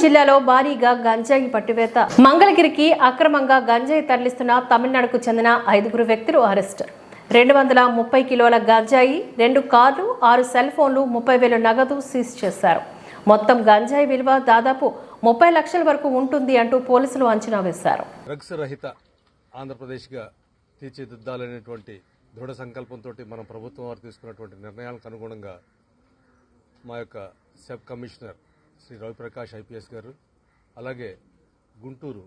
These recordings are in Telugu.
జిల్లాలో భారీగా గంజాయి పట్టివేత. మంగళగిరికి అక్రమంగా గంజాయి తరలిస్తున్న తమిళనాడుకు చెందిన 5 వ్యక్తులు అరెస్ట్. 230 కిలోల గంజాయి, 2 కార్లు, 6 సెల్ ఫోన్లు, 30,000 నగదు సీజ్ చేశారు. మొత్తం గంజాయి విలువ దాదాపు 30 లక్షల వరకు ఉంటుంది అంటూ పోలీసులు అంచనా వేశారు. డ్రగ్స్ రహిత ఆంధ్రప్రదేశ్గా తీర్చిదిద్దాలనేటువంటి దృఢ సంకల్పంతో మన ప్రభుత్వం వారు తీసుకున్నటువంటి నిర్ణయాలకు అనుగుణంగా మా యొక్క sub commissioner Shri Raviprakash IPS గారు, అలాగే గుంటూరు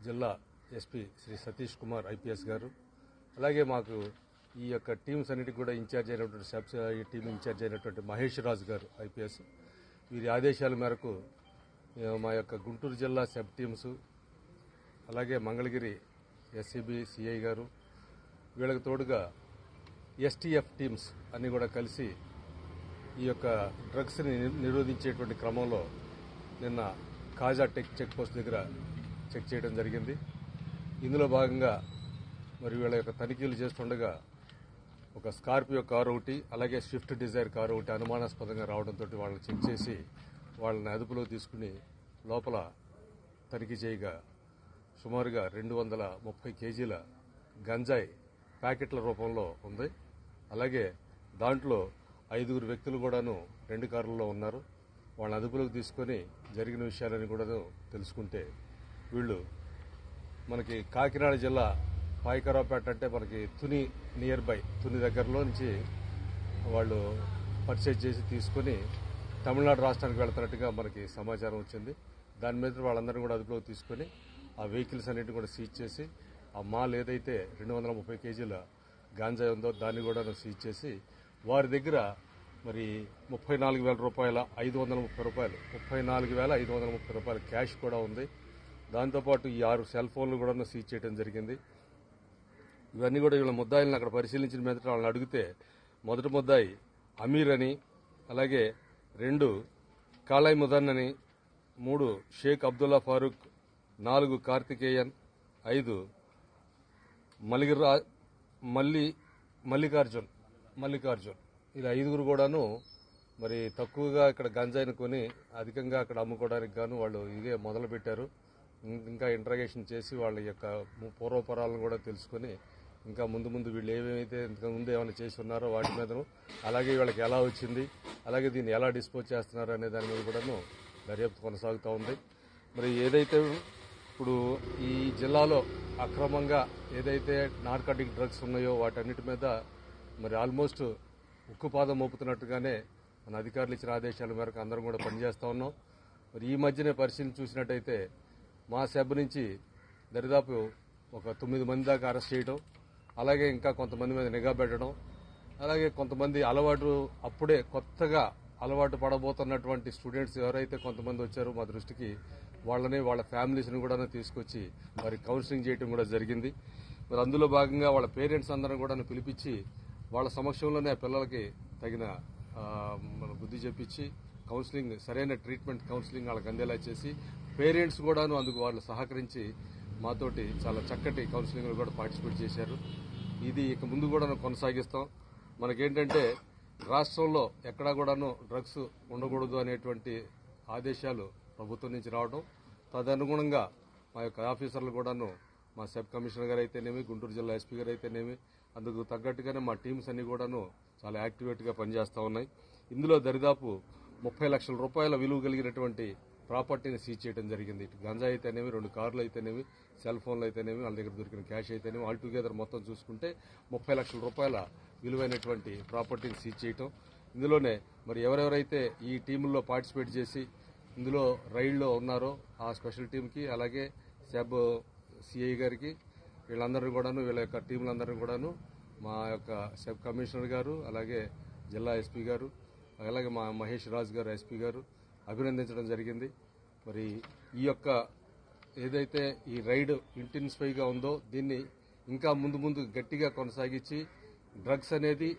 జిల్లా ఎస్పీ శ్రీ సతీష్ కుమార్ ఐపీఎస్ గారు, అలాగే మాకు ఈ యొక్క టీమ్స్ అన్నిటికీ కూడా ఇన్ఛార్జ్ అయినటువంటి సబ్ టీమ్ ఇన్ఛార్జ్ అయినటువంటి మహేష్ రాజు గారు ఐపీఎస్, వీరి ఆదేశాల మేరకు మా యొక్క గుంటూరు జిల్లా సబ్ టీమ్స్, అలాగే మంగళగిరి ఎస్సీబీ సిఐ గారు, వీళ్ళకి తోడుగా ఎస్టీఎఫ్ టీమ్స్ అన్నీ కూడా కలిసి ఈ యొక్క డ్రగ్స్ని నిరోధించేటువంటి క్రమంలో నిన్న కాజా చెక్ పోస్ట్ దగ్గర చెక్ చేయడం జరిగింది. ఇందులో భాగంగా మరి వీళ్ళ యొక్క తనిఖీలు చేస్తుండగా ఒక స్కార్పియో కారు ఒకటి, అలాగే స్విఫ్ట్ డిజైర్ కారు ఒకటి అనుమానాస్పదంగా రావడంతో వాళ్ళని చెక్ చేసి వాళ్ళని అదుపులో తీసుకుని లోపల తనిఖీ చేయగా సుమారుగా 230 కేజీల గంజాయి ప్యాకెట్ల రూపంలో ఉంది. అలాగే దాంట్లో 5 వ్యక్తులు కూడాను 2 కార్లలో ఉన్నారు. వాళ్ళని అదుపులోకి తీసుకొని జరిగిన విషయాలని కూడా తెలుసుకుంటే వీళ్ళు మనకి కాకినాడ జిల్లా పాయకరావుపేట అంటే మనకి తుని నియర్ బై తుని దగ్గరలో నుంచి వాళ్ళు పర్చేజ్ చేసి తీసుకొని తమిళనాడు రాష్ట్రానికి వెళ్తున్నట్టుగా మనకి సమాచారం వచ్చింది. దాని మీద వాళ్ళందరినీ కూడా అదుపులోకి తీసుకొని ఆ వెహికల్స్ అన్నింటినీ కూడా సీజ్ చేసి ఆ మాల్ ఏదైతే 230 కేజీల గాంజా ఉందో దాన్ని కూడా సీజ్ చేసి వారి దగ్గర మరి 34,000 రూపాయల 530 రూపాయలు 34,530 రూపాయల క్యాష్ కూడా ఉంది. దాంతోపాటు ఈ 6 సెల్ ఫోన్లు కూడా సీజ్ చేయడం జరిగింది. ఇవన్నీ కూడా వీళ్ళ ముద్దాయిలను అక్కడ పరిశీలించిన మీద వాళ్ళని అడిగితే మొదటి ముద్దాయి అమీర్ అని, అలాగే 2 కాలాయ్ ముదన్ అని, 3 షేక్ అబ్దుల్లా ఫారూక్, 4 కార్తికేయన్, 5 మల్లికార్జున్ ఇలా 5 కూడాను మరి తక్కువగా ఇక్కడ గంజాయిని కొని అధికంగా అక్కడ అమ్ముకోవడానికి గాను వాళ్ళు ఇదే మొదలు పెట్టారు. ఇంకా ఇంట్రాగేషన్ చేసి వాళ్ళ యొక్క పూర్వపరాలను కూడా తెలుసుకొని ఇంకా ముందు వీళ్ళు ఏమేమైతే ఇంతకుముందు ఏమైనా చేసి ఉన్నారో వాటి మీదను, అలాగే వీళ్ళకి ఎలా వచ్చింది, అలాగే దీన్ని ఎలా డిస్పోజ్ చేస్తున్నారు అనే దాని మీద కూడాను దర్యాప్తు కొనసాగుతూ ఉంది. మరి ఏదైతే ఇప్పుడు ఈ జిల్లాలో అక్రమంగా ఏదైతే నార్కాటిక్ డ్రగ్స్ ఉన్నాయో వాటన్నిటి మీద మరి ఆల్మోస్ట్ ఉక్కుపాదం మోపుతున్నట్టుగానే మన అధికారులు ఇచ్చిన ఆదేశాల మేరకు అందరం కూడా పనిచేస్తూ ఉన్నాం. మరి ఈ మధ్యనే పరిశీలన చూసినట్టయితే మా సబ్ నుంచి దరిదాపు ఒక 9 మంది దాకా అరెస్ట్ చేయడం, అలాగే ఇంకా కొంతమంది మీద నిఘా పెట్టడం, అలాగే కొంతమంది అప్పుడే కొత్తగా అలవాటు పడబోతున్నటువంటి స్టూడెంట్స్ ఎవరైతే కొంతమంది వచ్చారో మా దృష్టికి వాళ్ళని వాళ్ళ ఫ్యామిలీస్ని కూడా తీసుకొచ్చి మరి కౌన్సిలింగ్ చేయడం కూడా జరిగింది. మరి అందులో భాగంగా వాళ్ళ పేరెంట్స్ అందరం కూడా పిలిపించి వాళ్ళ సమక్షంలోనే ఆ పిల్లలకి తగిన బుద్ధి చెప్పించి కౌన్సిలింగ్, సరైన ట్రీట్మెంట్ కౌన్సిలింగ్ వాళ్ళకి అందేలా చేసి పేరెంట్స్ కూడాను అందుకు వాళ్ళు సహకరించి మాతోటి చాలా చక్కటి కౌన్సిలింగ్లో కూడా పార్టిసిపేట్ చేశారు. ఇది ఇక ముందు కూడా కొనసాగిస్తాం. మనకేంటంటే రాష్ట్రంలో ఎక్కడా కూడాను డ్రగ్స్ ఉండకూడదు అనేటువంటి ఆదేశాలు ప్రభుత్వం నుంచి రావడం, తదనుగుణంగా మా యొక్క ఆఫీసర్లు కూడాను మా సబ్ కమిషనర్ గారు అయితేనేమి, గుంటూరు జిల్లా ఎస్పీ గారు అయితేనేమి అందుకు తగ్గట్టుగానే మా టీమ్స్ అన్ని కూడాను చాలా యాక్టివేట్గా పనిచేస్తూ ఉన్నాయి. ఇందులో దరిదాపు 30 లక్షల రూపాయల విలువ కలిగినటువంటి ప్రాపర్టీని సీజ్ చేయడం జరిగింది. ఇటు గంజా అయితేనేమి, 2 కార్లు అయితేనేమి, సెల్ ఫోన్లు అయితేనేమి, వాళ్ళ దగ్గర దొరికిన క్యాష్ అయితేనేమి, ఆల్ టుగెదర్ మొత్తం చూసుకుంటే 30 లక్షల రూపాయల విలువైనటువంటి ప్రాపర్టీని సీజ్ చేయటం. ఇందులోనే మరి ఎవరెవరైతే ఈ టీముల్లో పార్టిసిపేట్ చేసి ఇందులో రైడ్లో ఉన్నారో ఆ స్పెషల్ టీంకి, అలాగే సబ్ సిఐ గారికి, వీళ్ళ యొక్క టీములందరినీ కూడాను మా యొక్క సబ్ కమిషనర్ గారు, అలాగే జిల్లా ఎస్పీ గారు, అలాగే మా మహేష్ రాజ్ గారు ఎస్పీ గారు అభినందించడం జరిగింది. మరి ఈ యొక్క ఏదైతే ఈ రైడ్ ఇంటెన్సిఫైగా ఉందో దీన్ని ఇంకా ముందు గట్టిగా కొనసాగించి డ్రగ్స్ అనేది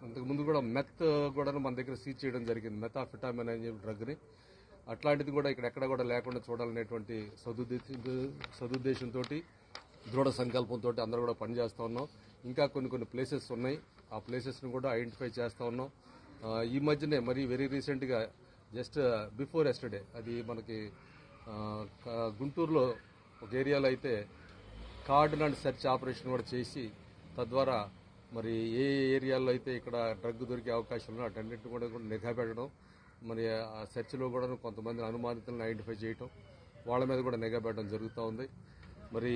అంతకుముందు కూడా మెత్ కూడా మన దగ్గర సీజ్ చేయడం జరిగింది. మెథాఫిటామిన్ అనే డ్రగ్ని అట్లాంటిది కూడా ఇక్కడ ఎక్కడ కూడా లేకుండా చూడాలనేటువంటి సదుద్దేశంతో దృఢ సంకల్పంతో అందరూ కూడా పనిచేస్తూ ఉన్నాం. ఇంకా కొన్ని ప్లేసెస్ ఉన్నాయి, ఆ ప్లేసెస్ను కూడా ఐడెంటిఫై చేస్తూ ఉన్నాం. ఈ మధ్యనే మరి వెరీ రీసెంట్గా జస్ట్ బిఫోర్ ఎస్టర్డే. అది మనకి గుంటూరులో ఒక ఏరియాలో అయితే కార్డ్ అండ్ సెర్చ్ ఆపరేషన్ కూడా చేసి తద్వారా మరి ఏ ఏరియాలో అయితే ఇక్కడ డ్రగ్ దొరికే అవకాశం ఉందో అటన్నింటిని కూడా నిఘా పెట్టడం, మరి ఆ సెర్చ్లో కూడా కొంతమంది అనుమానితులను ఐడెంటిఫై చేయడం, వాళ్ళ మీద కూడా నిఘా పెట్టడం జరుగుతూ ఉంది. మరి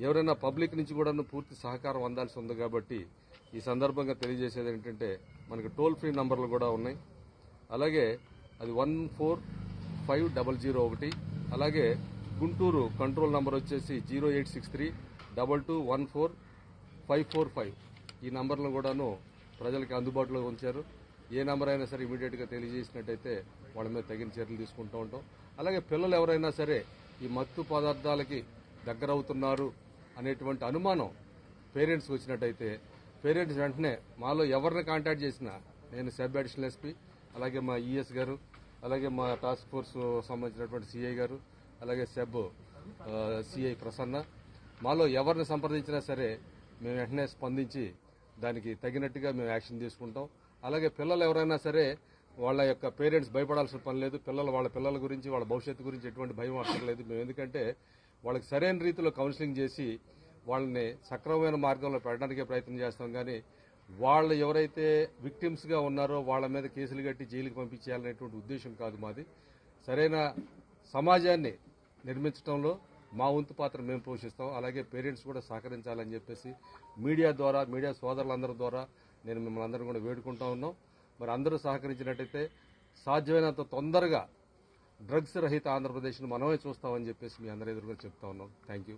ఎవరైనా పబ్లిక్ నుంచి కూడా పూర్తి సహకారం అందాల్సి ఉంది కాబట్టి ఈ సందర్భంగా తెలియజేసేది ఏంటంటే మనకి టోల్ ఫ్రీ నంబర్లు కూడా ఉన్నాయి. అలాగే అది 145001, అలాగే గుంటూరు కంట్రోల్ నంబర్ వచ్చేసి 086322144545. ఈ నంబర్లను కూడాను ప్రజలకి అందుబాటులో ఉంచారు. ఏ నంబర్ అయినా సరే ఇమీడియట్గా తెలియజేసినట్టయితే వాళ్ళ మీద తగిన చర్యలు తీసుకుంటూ ఉంటాం. అలాగే పిల్లలు ఎవరైనా సరే ఈ మత్తు పదార్థాలకి దగ్గర అవుతున్నారు అనేటువంటి అనుమానం పేరెంట్స్కి వచ్చినట్టయితే పేరెంట్స్ వెంటనే మాలో ఎవరిని కాంటాక్ట్ చేసినా, నేను సబ్ అడిషనల్ ఎస్పీ, అలాగే మా ఈఎస్ గారు, అలాగే మా టాస్క్ ఫోర్స్ సంబంధించినటువంటి సిఐ గారు, అలాగే సబ్ సిఐ ప్రసన్న, మాలో ఎవరిని సంప్రదించినా సరే మేము వెంటనే స్పందించి దానికి తగినట్టుగా మేము యాక్షన్ తీసుకుంటాం. అలాగే పిల్లలు ఎవరైనా సరే వాళ్ళ యొక్క పేరెంట్స్ భయపడాల్సిన పని లేదు. వాళ్ళ పిల్లల గురించి, వాళ్ళ భవిష్యత్తు గురించి ఎటువంటి భయం అక్కర్లేదు. మేము ఎందుకంటే వాళ్ళకి సరైన రీతిలో కౌన్సిలింగ్ చేసి వాళ్ళని సక్రమమైన మార్గంలో పెట్టడానికే ప్రయత్నం చేస్తాం. కానీ వాళ్ళు ఎవరైతే విక్టిమ్స్గా ఉన్నారో వాళ్ళ మీద కేసులు కట్టి జైలుకి పంపించేయాలనేటువంటి ఉద్దేశం కాదు మాది. సరైన సమాజాన్ని నిర్మించడంలో మా వంతు పాత్ర మేము పోషిస్తాం. అలాగే పేరెంట్స్ కూడా సహకరించాలని చెప్పేసి మీడియా ద్వారా, మీడియా సోదరులందరి ద్వారా నేను మిమ్మల్ని అందరూ కూడా వేడుకుంటా ఉన్నాం. మరి అందరూ సహకరించినట్టయితే సాధ్యమైనంత తొందరగా డ్రగ్స్ రహిత ఆంధ్రప్రదేశ్ను మనమే చూస్తామని చెప్పేసి మీ అందరి ఎదురుగా చెప్తా ఉన్నాం. Thank you.